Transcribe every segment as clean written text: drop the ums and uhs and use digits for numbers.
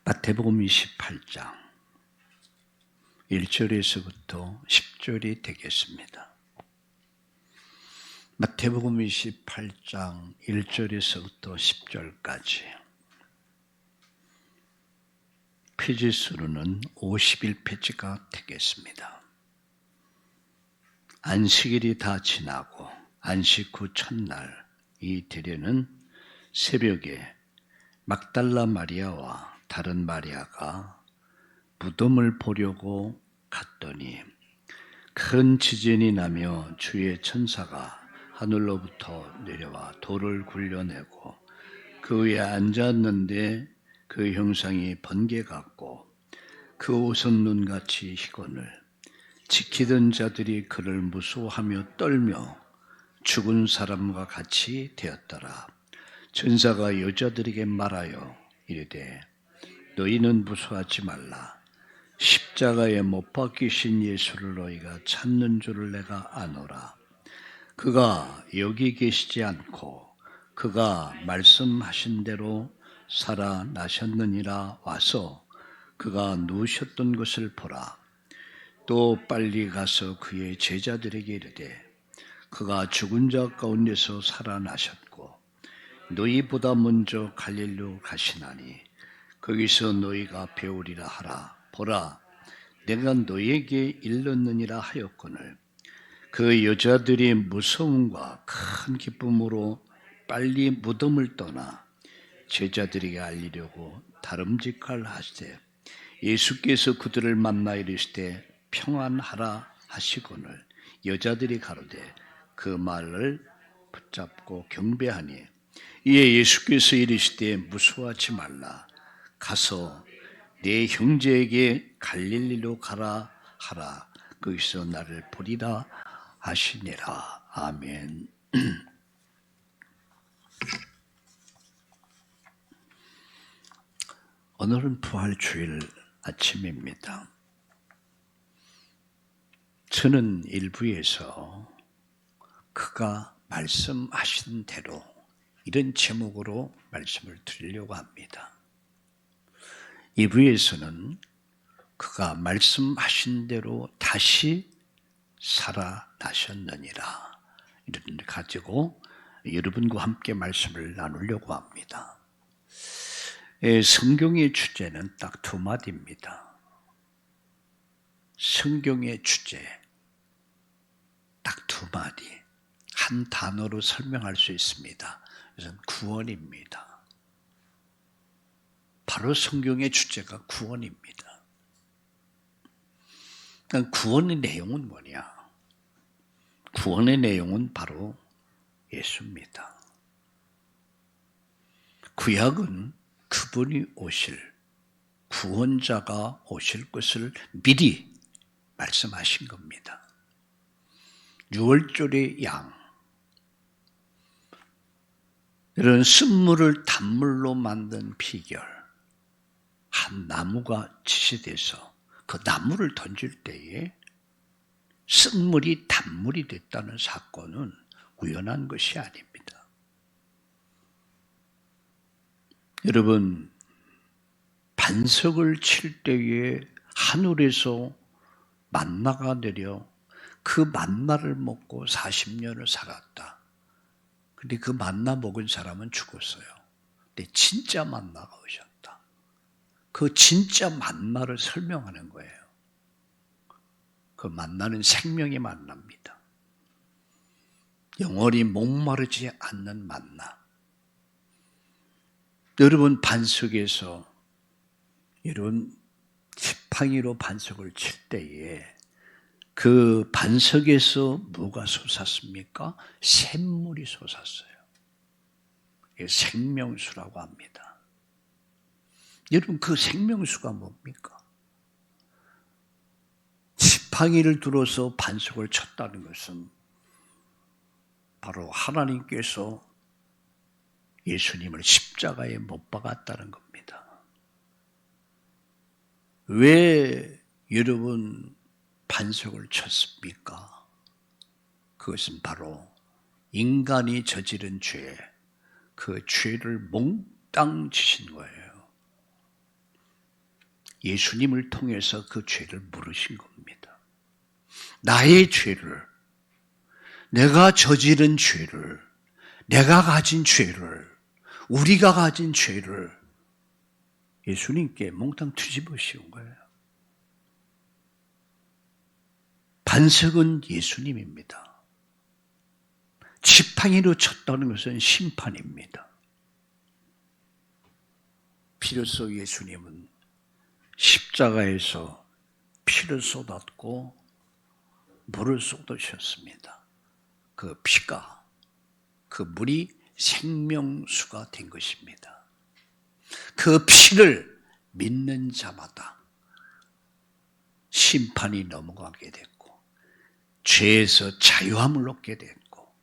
마태복음 28장 1절에서부터 10절이 되겠습니다. 마태복음 28장 1절에서부터 10절까지 페이지 수로는 51페이지가 되겠습니다. 안식일이 다 지나고 안식 후 첫날 이 대련은 새벽에 막달라 마리아와 다른 마리아가 무덤을 보려고 갔더니 큰 지진이 나며 주의 천사가 하늘로부터 내려와 돌을 굴려내고 그 위에 앉았는데 그 형상이 번개 같고 그 옷은 눈같이 희건을 지키던 자들이 그를 무서워하며 떨며 죽은 사람과 같이 되었더라. 천사가 여자들에게 말하여 이르되 너희는 무서워하지 말라. 십자가에 못 박히신 예수를 너희가 찾는 줄을 내가 아노라. 그가 여기 계시지 않고 그가 말씀하신 대로 살아나셨느니라. 와서 그가 누우셨던 것을 보라. 또 빨리 가서 그의 제자들에게 이르되 그가 죽은 자 가운데서 살아나셨고 너희보다 먼저 갈릴리로 가시나니 거기서 너희가 배우리라 하라. 보라, 내가 너희에게 일렀느니라 하였거늘 그 여자들이 무서움과 큰 기쁨으로 빨리 무덤을 떠나 제자들에게 알리려고 다름직할 하시되 예수께서 그들을 만나 이르시되 평안하라 하시거늘 여자들이 가로되 그 말을 붙잡고 경배하니 이에 예수께서 이르시되 무서워하지 말라. 가서 내 형제에게 갈릴리로 가라 하라. 거기서 나를 보리라 하시니라. 아멘. 오늘은 부활주일 아침입니다. 저는 일부에서 그가 말씀하신 대로 이런 제목으로 말씀을 드리려고 합니다. 2부에서는 그가 말씀하신 대로 다시 살아나셨느니라 이런 걸 가지고 여러분과 함께 말씀을 나누려고 합니다. 성경의 주제는 딱 두 마디입니다. 성경의 주제 딱 두 마디 한 단어로 설명할 수 있습니다. 그것은 구원입니다. 바로 성경의 주제가 구원입니다. 그러니까 구원의 내용은 뭐냐? 구원의 내용은 바로 예수입니다. 구약은 그분이 오실 구원자가 오실 것을 미리 말씀하신 겁니다. 유월절의 양 이런 쓴물을 단물로 만든 비결 한 나무가 지시돼서 그 나무를 던질 때에 쓴물이 단물이 됐다는 사건은 우연한 것이 아닙니다. 여러분, 반석을 칠 때에 하늘에서 만나가 내려 그 만나를 먹고 40년을 살았다. 근데 그 만나 먹은 사람은 죽었어요. 근데 진짜 만나가 오셨다. 그 진짜 만나를 설명하는 거예요. 그 만나는 생명의 만나입니다. 영원히 목마르지 않는 만나. 여러분 반석에서 여러분 지팡이로 반석을 칠 때에 그 반석에서 뭐가 솟았습니까? 샘물이 솟았어요. 이게 생명수라고 합니다. 여러분 그 생명수가 뭡니까? 지팡이를 들어서 반석을 쳤다는 것은 바로 하나님께서 예수님을 십자가에 못 박았다는 겁니다. 왜 여러분 반석을 쳤습니까? 그것은 바로 인간이 저지른 죄, 그 죄를 몽땅 지신 거예요. 예수님을 통해서 그 죄를 물으신 겁니다. 나의 죄를, 내가 저지른 죄를, 내가 가진 죄를, 우리가 가진 죄를 예수님께 몽땅 뒤집어 씌운 거예요. 반석은 예수님입니다. 지팡이로 쳤다는 것은 심판입니다. 비로소 예수님은 십자가에서 피를 쏟았고 물을 쏟으셨습니다. 그 피가, 그 물이 생명수가 된 것입니다. 그 피를 믿는 자마다 심판이 넘어가게 됐고 죄에서 자유함을 얻게 됐고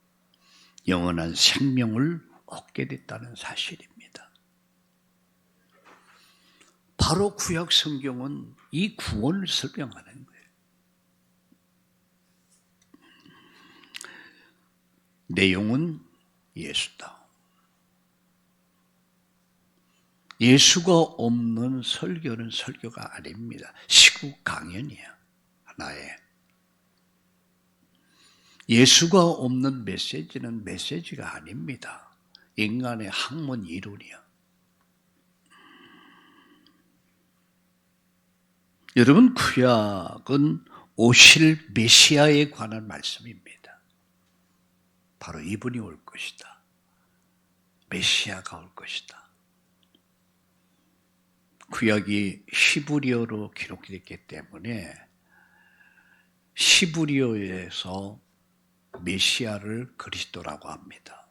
영원한 생명을 얻게 됐다는 사실입니다. 바로 구약 성경은 이 구원을 설명하는 거예요. 내용은 예수다. 예수가 없는 설교는 설교가 아닙니다. 시국 강연이야. 하나의. 예수가 없는 메시지는 메시지가 아닙니다. 인간의 학문 이론이야. 여러분, 구약은 오실 메시아에 관한 말씀입니다. 바로 이분이 올 것이다. 메시아가 올 것이다. 구약이 히브리어로 기록됐기 때문에 히브리어에서 메시아를 그리스도라고 합니다.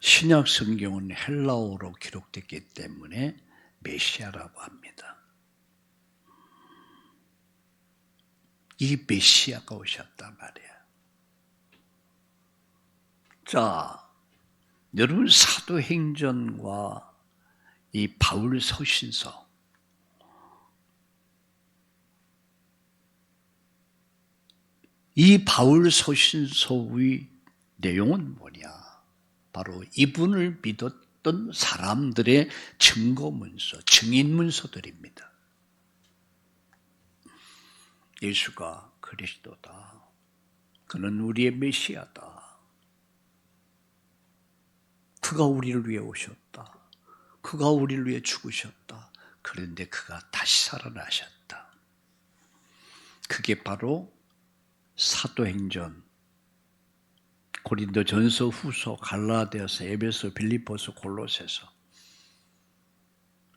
신약 성경은 헬라어로 기록됐기 때문에 메시아라고 합니다. 이 메시아가 오셨단 말이에요. 자, 여러분 사도행전과 이 바울 서신서, 이 바울 서신서의 내용은 뭐냐? 바로 이분을 믿었던 사람들의 증거문서, 증인문서들입니다. 예수가 그리스도다. 그는 우리의 메시아다. 그가 우리를 위해 오셨다. 그가 우리를 위해 죽으셨다. 그런데 그가 다시 살아나셨다. 그게 바로 사도행전, 고린도전서, 후서, 갈라디아서, 에베소, 빌립보서, 골로새서,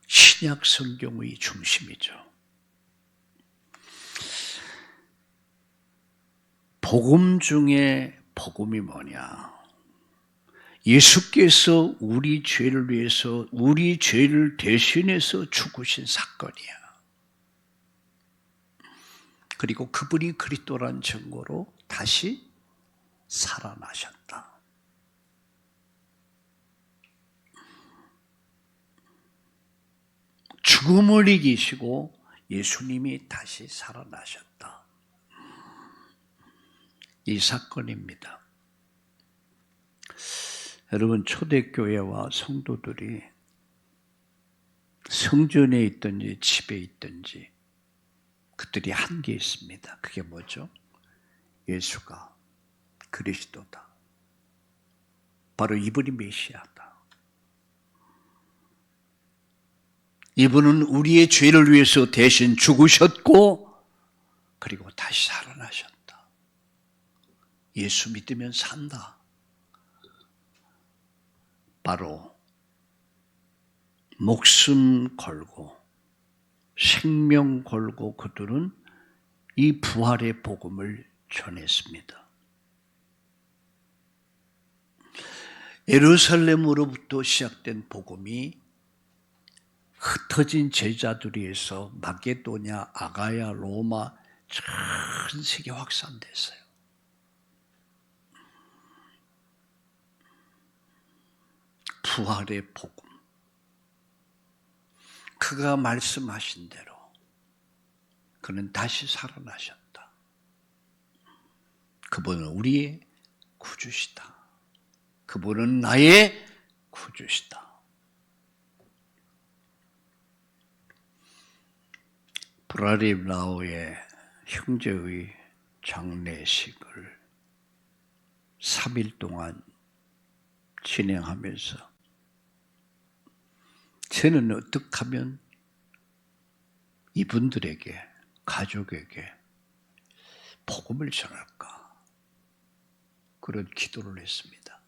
신약 성경의 중심이죠. 복음 중에 복음이 뭐냐? 예수께서 우리 죄를 위해서 우리 죄를 대신해서 죽으신 사건이야. 그리고 그분이 그리스도라는 증거로 다시 살아나셨다. 죽음을 이기시고 예수님이 다시 살아나셨다. 이 사건입니다. 여러분, 초대교회와 성도들이 성전에 있든지 집에 있든지 그들이 한 게 있습니다. 그게 뭐죠? 예수가 그리스도다. 바로 이분이 메시아다. 이분은 우리의 죄를 위해서 대신 죽으셨고 그리고 다시 살아나셨다. 예수 믿으면 산다. 바로 목숨 걸고 생명 걸고 그들은 이 부활의 복음을 전했습니다. 예루살렘으로부터 시작된 복음이 흩어진 제자들에서 마게도냐, 아가야, 로마 전 세계 확산됐어요. 부활의 복음. 그가 말씀하신 대로 그는 다시 살아나셨다. 그분은 우리의 구주시다. 그분은 나의 구주시다. 브라림 라오의 형제의 장례식을 3일 동안 진행하면서 저는 어떻게 하면 이분들에게, 가족에게 복음을 전할까? 그런 기도를 했습니다.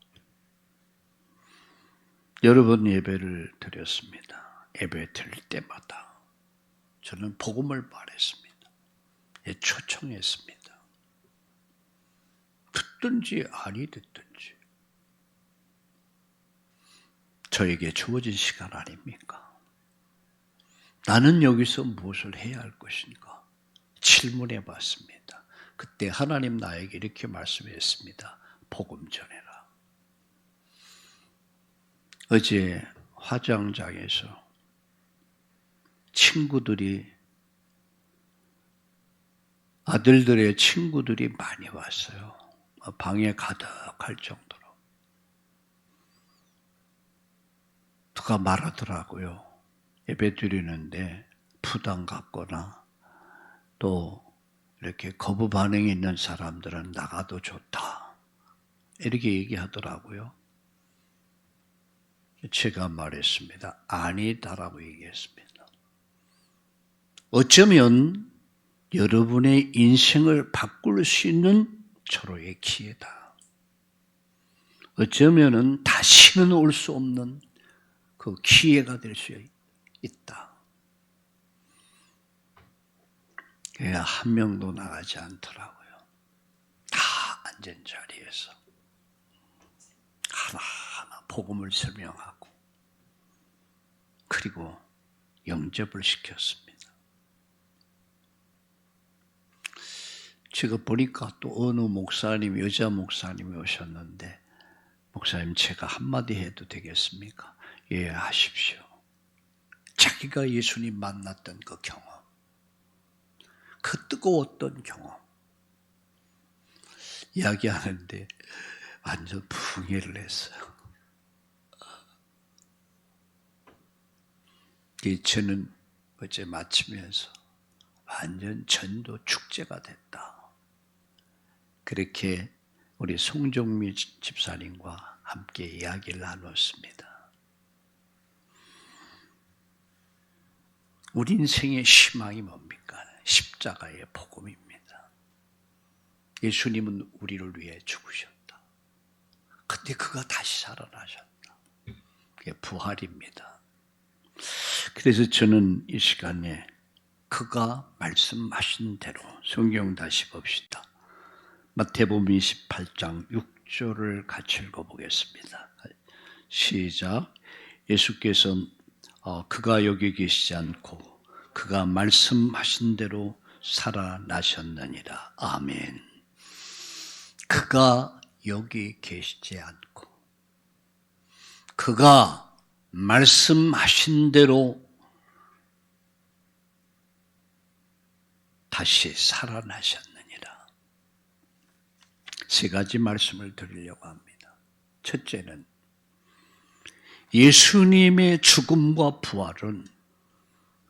여러 번 예배를 드렸습니다. 예배 드릴 때마다 저는 복음을 말했습니다. 초청했습니다. 듣든지 아니 듣든지 저에게 주어진 시간 아닙니까? 나는 여기서 무엇을 해야 할 것인가? 질문해 봤습니다. 그때 하나님 나에게 이렇게 말씀했습니다. 복음 전해라. 어제 화장장에서 아들들의 친구들이 많이 왔어요. 방에 가득할 정도로. 누가 말하더라고요. 예배 드리는데 부담 갖거나 또 이렇게 거부 반응이 있는 사람들은 나가도 좋다. 이렇게 얘기하더라고요. 제가 말했습니다. 아니다라고 얘기했습니다. 어쩌면 여러분의 인생을 바꿀 수 있는 절호의 기회다. 어쩌면 다시는 올 수 없는 그 기회가 될 수 있다. 한 명도 나가지 않더라고요. 다 앉은 자리에서 하나하나 복음을 설명하고 그리고 영접을 시켰습니다. 제가 보니까 또 어느 목사님, 여자 목사님이 오셨는데 목사님 제가 한마디 해도 되겠습니까? 예, 하십시오. 자기가 예수님 만났던 그 경험, 그 뜨거웠던 경험 이야기하는데 완전 붕해를 했어요. 저는 어제 마치면서 완전 전도 축제가 됐다. 그렇게 우리 송정미 집사님과 함께 이야기를 나눴습니다. 우리 인생의 희망이 뭡니까? 십자가의 복음입니다. 예수님은 우리를 위해 죽으셨다. 근데 그가 다시 살아나셨다. 그게 부활입니다. 그래서 저는 이 시간에 그가 말씀하신 대로 성경 다시 봅시다. 마태복음 28장 6절을 같이 읽어보겠습니다. 시작. 예수께서 그가 여기 계시지 않고 그가 말씀하신 대로 살아나셨느니라. 아멘. 그가 여기 계시지 않고 그가 말씀하신 대로 다시 살아나셨느니라. 세 가지 말씀을 드리려고 합니다. 첫째는 예수님의 죽음과 부활은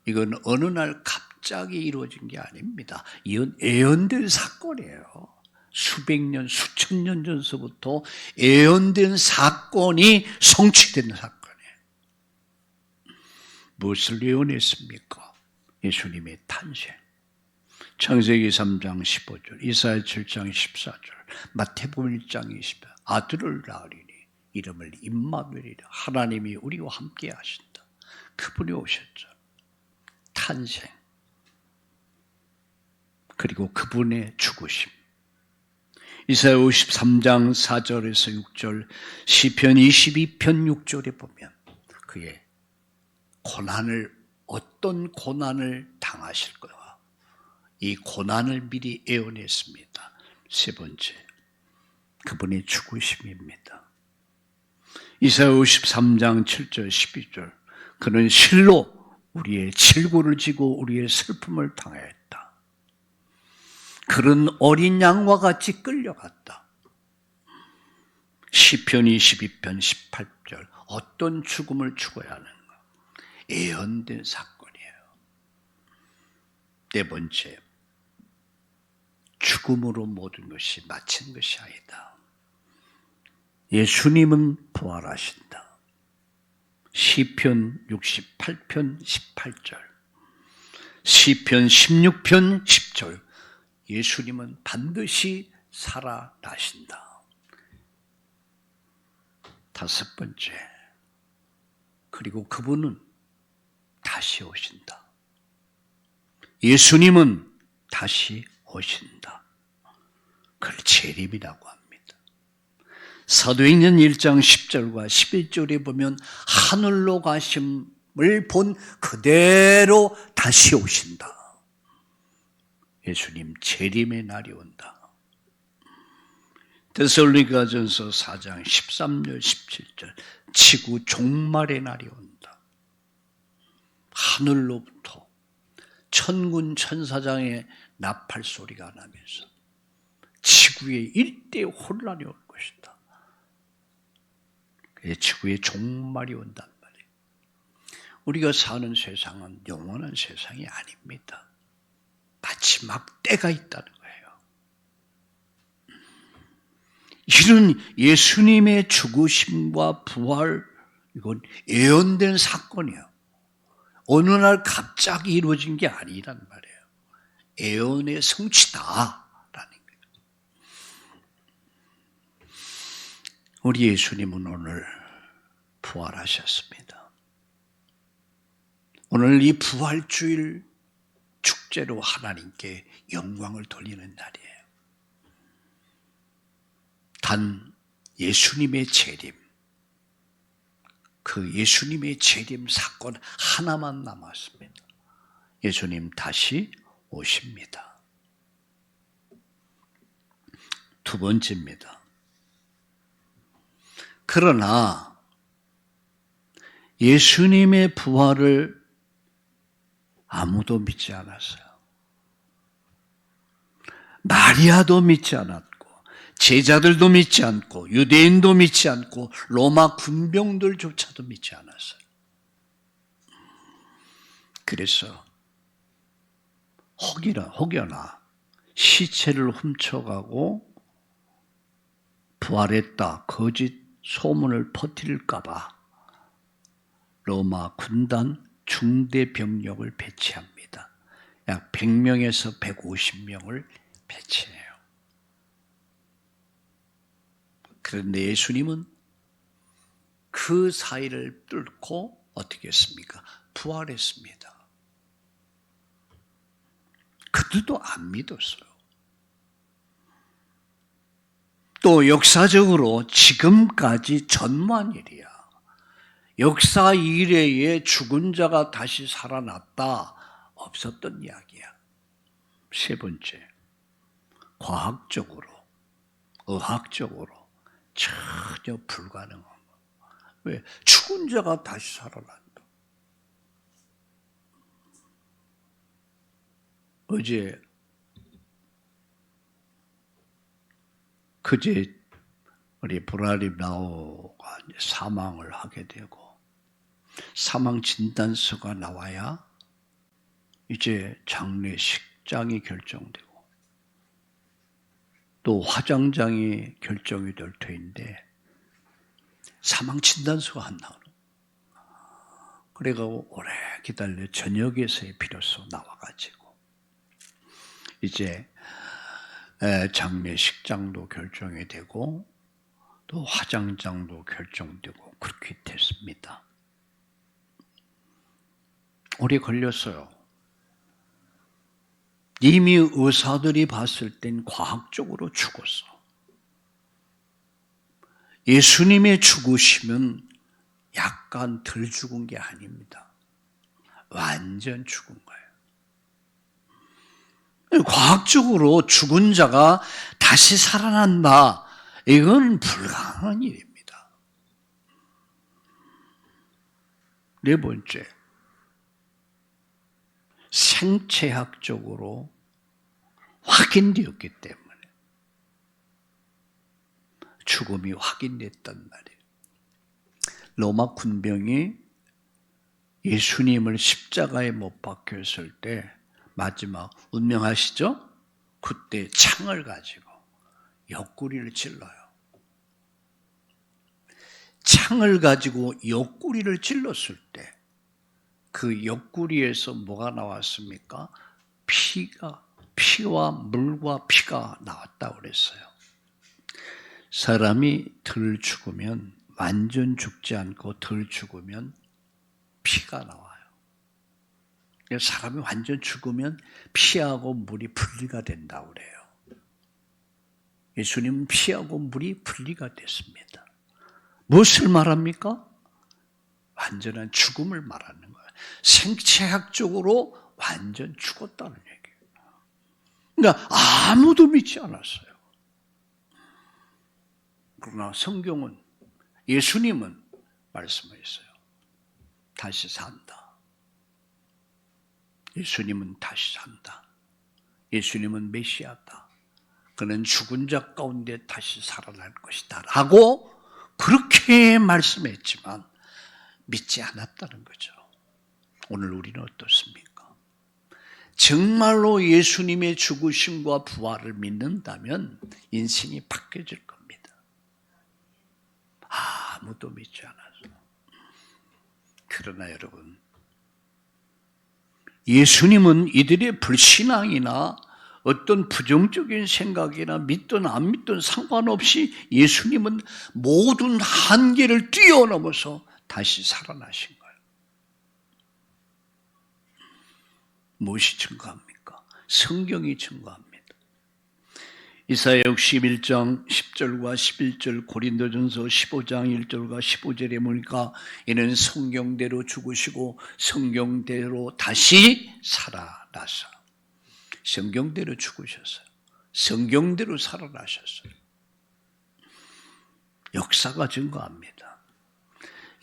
이건 어느 날 갑자기 이루어진 게 아닙니다. 이건 예언된 사건이에요. 수백 년, 수천 년 전서부터 예언된 사건이 성취된 사건이에요. 무엇을 예언했습니까? 예수님의 탄생. 창세기 3장 15절, 이사야 7장 14절, 마태복음 1장 20절, 아들을 낳으리니 이름을 임마누엘이라. 하나님이 우리와 함께 하신다. 그분이 오셨죠. 탄생. 그리고 그분의 죽으심. 이사야 53장 4절에서 6절, 시편 22편 6절에 보면 그의 어떤 고난을 당하실 거야. 이 고난을 미리 예언했습니다. 세 번째, 그분의 죽으심입니다. 이사야 53장 7절 12절, 그는 실로 우리의 질고를 지고 우리의 슬픔을 당하였다. 그는 어린 양과 같이 끌려갔다. 시편 22편 18절, 어떤 죽음을 죽어야 하는가? 예언된 사건이에요. 네 번째, 죽음으로 모든 것이 마친 것이 아니다. 예수님은 부활하신다. 시편 68편 18절, 시편 16편 10절, 예수님은 반드시 살아나신다. 다섯 번째, 그리고 그분은 다시 오신다. 예수님은 다시 오신다. 그걸 재림이라고 합니다. 사도행전 1장 10절과 11절에 보면 하늘로 가심을 본 그대로 다시 오신다. 예수님 재림의 날이 온다. 데살로니가전서 4장 13절 17절, 지구 종말의 날이 온다. 하늘로부터 천군 천사장의 나팔 소리가 나면서 지구에 일대 혼란이 올 것이다. 지구의 종말이 온단 말이에요. 우리가 사는 세상은 영원한 세상이 아닙니다. 마지막 때가 있다는 거예요. 이런 예수님의 죽으심과 부활, 이건 예언된 사건이에요. 어느 날 갑자기 이루어진 게 아니란 말이에요. 예언의 성취다라는 거예요. 우리 예수님은 오늘 부활하셨습니다. 오늘 이 부활주일 축제로 하나님께 영광을 돌리는 날이에요. 단 예수님의 재림, 그 예수님의 재림 사건 하나만 남았습니다. 예수님 다시 오십니다. 두 번째입니다. 그러나 예수님의 부활을 아무도 믿지 않았어요. 마리아도 믿지 않았고, 제자들도 믿지 않고, 유대인도 믿지 않고, 로마 군병들조차도 믿지 않았어요. 그래서 혹여나 시체를 훔쳐가고 부활했다 거짓 소문을 퍼뜨릴까 봐 로마 군단 중대 병력을 배치합니다. 약 100명에서 150명을 배치해요. 그런데 예수님은 그 사이를 뚫고 어떻게 했습니까? 부활했습니다. 그들도 안 믿었어요. 또 역사적으로 지금까지 전무한 일이야. 역사 이래에 죽은 자가 다시 살아났다. 없었던 이야기야. 세 번째, 과학적으로, 의학적으로 전혀 불가능한 거. 왜? 죽은 자가 다시 살아난다. 그제 우리 브라리나오가 사망을 하게 되고 사망 진단서가 나와야 이제 장례식장이 결정되고 또 화장장이 결정이 될 터인데 사망 진단서가 안 나오는. 그래가지고 오래 기다려 저녁에서의 비로소 나와가지고 이제 장례식장도 결정이 되고 또 화장장도 결정되고 그렇게 됐습니다. 오래 걸렸어요. 이미 의사들이 봤을 땐 과학적으로 죽었어. 예수님의 죽으심은 약간 덜 죽은 게 아닙니다. 완전 죽은 거예요. 과학적으로 죽은 자가 다시 살아난다. 이건 불가능한 일입니다. 네 번째, 생체학적으로 확인되었기 때문에 죽음이 확인됐단 말이에요. 로마 군병이 예수님을 십자가에 못 박혔을 때 마지막 운명하시죠? 그때 창을 가지고 옆구리를 찔러요. 창을 가지고 옆구리를 찔렀을 때 그 옆구리에서 뭐가 나왔습니까? 피와 물과 피가 나왔다고 그랬어요. 사람이 덜 죽으면, 완전 죽지 않고 덜 죽으면 피가 나와요. 사람이 완전 죽으면 피하고 물이 분리가 된다고 그래요. 예수님은 피하고 물이 분리가 됐습니다. 무엇을 말합니까? 완전한 죽음을 말하는 거예요. 생체학적으로 완전 죽었다는 얘기예요. 그러니까 아무도 믿지 않았어요. 그러나 성경은, 예수님은 말씀하셨어요. 다시 산다. 예수님은 다시 산다. 예수님은 메시아다. 그는 죽은 자 가운데 다시 살아날 것이다 라고 그렇게 말씀했지만 믿지 않았다는 거죠. 오늘 우리는 어떻습니까? 정말로 예수님의 죽으심과 부활을 믿는다면 인생이 바뀌어질 겁니다. 아무도 믿지 않아서. 그러나 여러분, 예수님은 이들의 불신앙이나 어떤 부정적인 생각이나 믿든 안 믿든 상관없이 예수님은 모든 한계를 뛰어넘어서 다시 살아나신 거예요. 무엇이 증거합니까? 성경이 증거합니다. 이사야 61장 10절과 11절, 고린도전서 15장 1절과 15절에 보니까 이는 성경대로 죽으시고 성경대로 다시 살아나서, 성경대로 죽으셨어요. 성경대로 살아나셨어요. 역사가 증거합니다.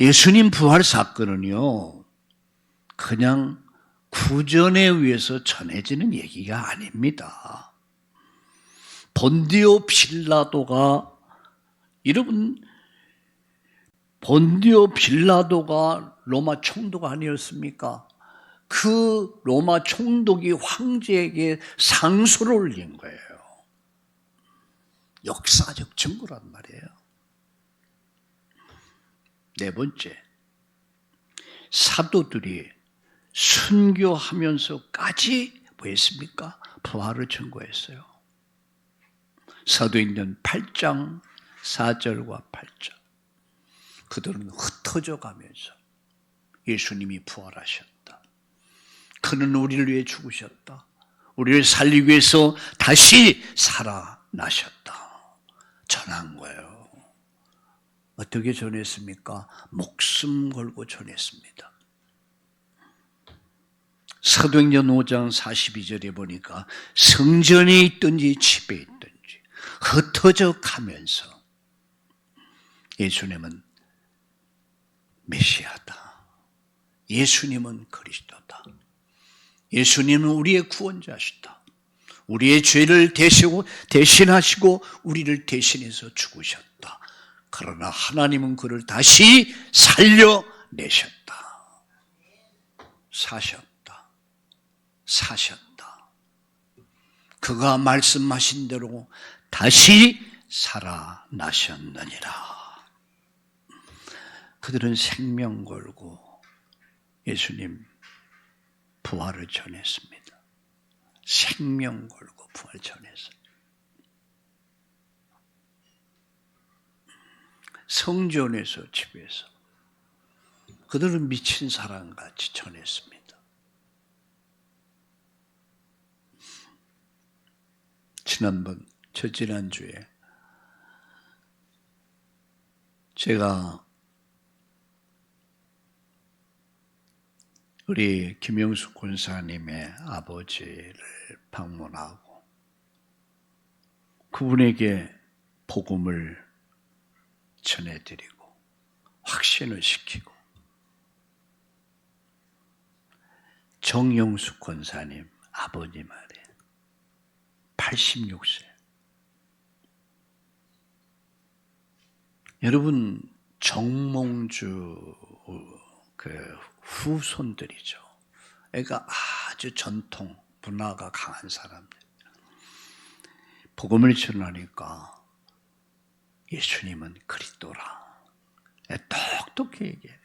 예수님 부활 사건은요, 그냥 구전에 의해서 전해지는 얘기가 아닙니다. 본디오 빌라도가, 여러분, 본디오 빌라도가 로마 총독 아니었습니까? 그 로마 총독이 황제에게 상소를 올린 거예요. 역사적 증거란 말이에요. 네 번째, 사도들이 순교하면서까지 뭐 했습니까? 부활을 증거했어요. 사도행전 8장 4절과 8절. 그들은 흩어져 가면서 예수님이 부활하셨다. 그는 우리를 위해 죽으셨다. 우리를 살리기 위해서 다시 살아나셨다. 전한 거예요. 어떻게 전했습니까? 목숨 걸고 전했습니다. 사도행전 5장 42절에 보니까 성전에 있든지 집에 있든지 흩어져 가면서 예수님은 메시아다. 예수님은 그리스도다. 예수님은 우리의 구원자시다. 우리의 죄를 대신하시고 우리를 대신해서 죽으셨다. 그러나 하나님은 그를 다시 살려내셨다. 사셨다. 그가 말씀하신 대로 다시 살아나셨느니라. 그들은 생명 걸고 예수님 부활을 전했습니다. 생명 걸고 부활 전했어요. 성전에서 집에서 그들은 미친 사람같이 전했습니다. 지난주에 제가 우리 김영숙 권사님의 아버지를 방문하고 그분에게 복음을 전해드리고 확신을 시키고, 정영숙 권사님 아버님 말이에요. 86세. 여러분, 정몽주 그 후손들이죠. 그러니까 아주 전통 분화가 강한 사람들. 복음을 전하니까 예수님은 그리스도라. 똑똑히 얘기해요.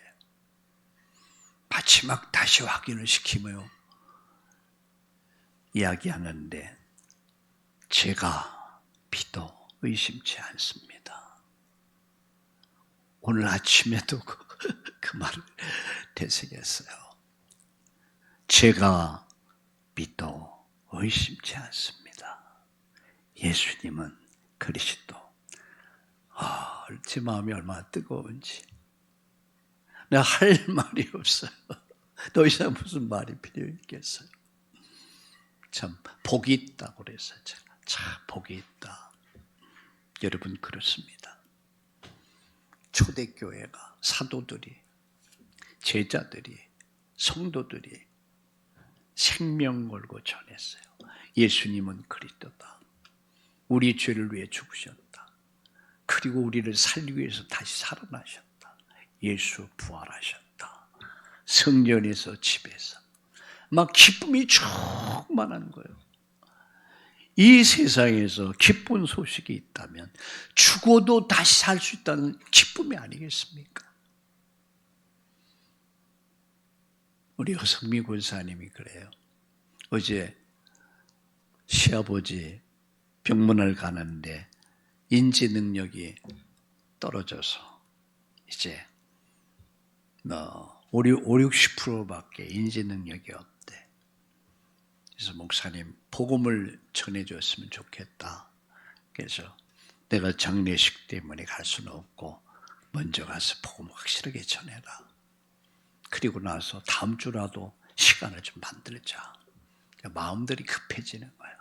마지막 다시 확인을 시키며 이야기하는데 제가 믿어 의심치 않습니다. 오늘 아침에도 그 말을 되새겼어요. 제가 믿어 의심치 않습니다. 예수님은 그리스도. 제 마음이 얼마나 뜨거운지. 내가 할 말이 없어요. 더 이상 무슨 말이 필요 있겠어요. 참 복이 있다고 그랬어요. 제가 참 복이 있다. 여러분 그렇습니다. 초대교회가 사도들이, 제자들이, 성도들이 생명 걸고 전했어요. 예수님은 그리스도다. 우리 죄를 위해 죽으셨다. 그리고 우리를 살리기 위해서 다시 살아나셨다. 예수 부활하셨다. 성전에서 집에서 막 기쁨이 충만한 거예요. 이 세상에서 기쁜 소식이 있다면 죽어도 다시 살 수 있다는 기쁨이 아니겠습니까? 우리 허성미 권사님이 그래요. 어제 시아버지 병문안 가는데 인지 능력이 떨어져서 이제 50-60%밖에 인지 능력이 없대. 그래서 목사님 복음을 전해줬으면 좋겠다. 그래서 내가 장례식 때문에 갈 수는 없고 먼저 가서 복음 확실하게 전해라. 그리고 나서 다음 주라도 시간을 좀 만들자. 마음들이 급해지는 거야.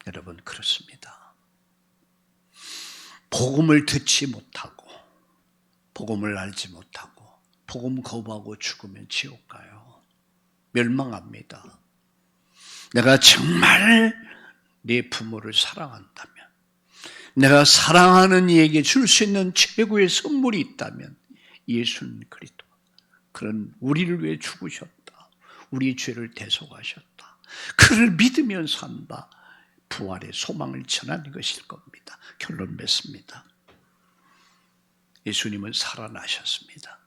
여러분 그렇습니다. 복음을 듣지 못하고 복음을 알지 못하고 복음 거부하고 죽으면 지옥 가요. 멸망합니다. 내가 정말 내 부모를 사랑한다면, 내가 사랑하는 이에게 줄 수 있는 최고의 선물이 있다면 예수는 그리스도. 그런 우리를 위해 죽으셨다. 우리 죄를 대속하셨다. 그를 믿으면 산다. 부활의 소망을 전하는 것일 겁니다. 결론 맺습니다. 예수님은 살아나셨습니다.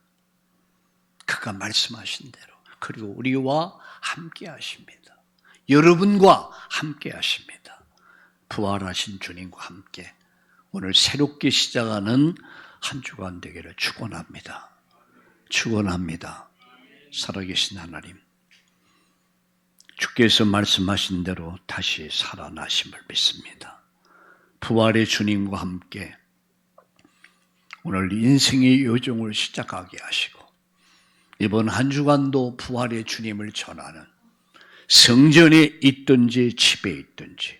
그가 말씀하신 대로. 그리고 우리와 함께 하십니다. 여러분과 함께 하십니다. 부활하신 주님과 함께 오늘 새롭게 시작하는 한 주간 되기를 축원합니다. 축원합니다. 살아계신 하나님, 주께서 말씀하신 대로 다시 살아나심을 믿습니다. 부활의 주님과 함께 오늘 인생의 여정을 시작하게 하시고 이번 한 주간도 부활의 주님을 전하는 성전에 있든지 집에 있든지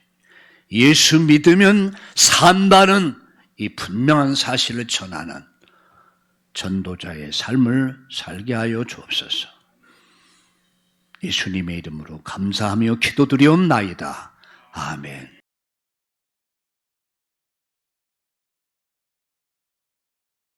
예수 믿으면 산다는 이 분명한 사실을 전하는 전도자의 삶을 살게 하여 주옵소서. 예수님의 이름으로 감사하며 기도드리옵나이다. 아멘.